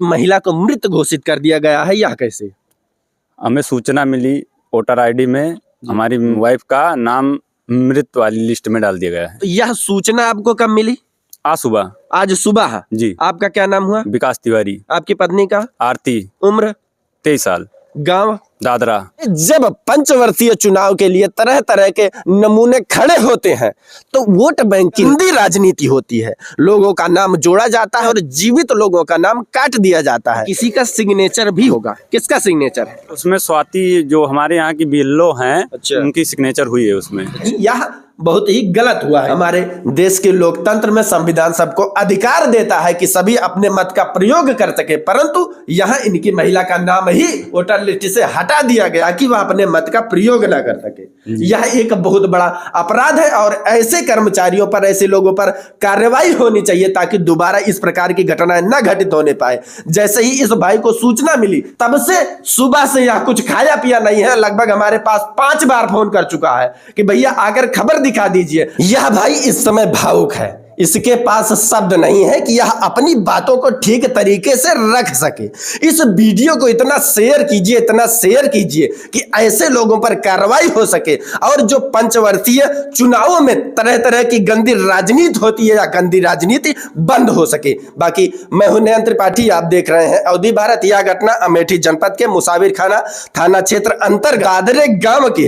महिला को मृत घोषित कर दिया गया है, यह कैसे? हमें सूचना मिली वोटर आईडी में हमारी वाइफ का नाम मृत वाली लिस्ट में डाल दिया गया है। तो यह सूचना आपको कब मिली? आज सुबह। आज सुबह जी। आपका क्या नाम हुआ? विकास तिवारी। आपकी पत्नी का? आरती। उम्र? 23 साल। गांव? दादरा। जब पंचवर्षीय चुनाव के लिए तरह तरह के नमूने खड़े होते हैं तो वोट बैंक की गंदी राजनीति होती है। लोगों का नाम जोड़ा जाता है और जीवित लोगों का नाम काट दिया जाता है। किसी का सिग्नेचर भी होगा। किसका सिग्नेचर है? उसमें स्वाति जो हमारे यहाँ की बीएलओ हैं, अच्छा। उनकी सिग्नेचर हुई है उसमें। यह बहुत ही गलत हुआ है। हमारे देश के लोकतंत्र में संविधान सबको अधिकार देता है कि सभी अपने मत का प्रयोग कर सके, परंतु यहाँ इनकी महिला का नाम ही वोटर लिस्ट से हटा दिया गया कि वह अपने मत का प्रयोग ना कर सके। यह एक बहुत बड़ा अपराध है और ऐसे कर्मचारियों पर, ऐसे लोगों पर कार्रवाई होनी चाहिए ताकि दोबारा इस प्रकार की घटनाएं न घटित होने पाए। जैसे ही इस भाई को सूचना मिली तब से सुबह से यह कुछ खाया पिया नहीं है। लगभग हमारे पास 5 बार फोन कर चुका है कि भैया आकर खबर दिखा दीजिए। यह भाई इस समय भावुक है, इसके पास शब्द नहीं है कि यह अपनी बातों को ठीक तरीके से रख सके। इस वीडियो को इतना शेयर कीजिए, इतना शेयर कीजिए कि ऐसे लोगों पर कार्रवाई हो सके और जो पंचवर्षीय चुनावों में तरह तरह की गंदी राजनीति होती है या गंदी राजनीति बंद हो सके। बाकी मैं हूं नयन त्रिपाठी, आप देख रहे हैं अवधि भारत। यह घटना अमेठी जनपद के मुसाविर खाना थाना क्षेत्र अंतर्गत गादरे गांव की है।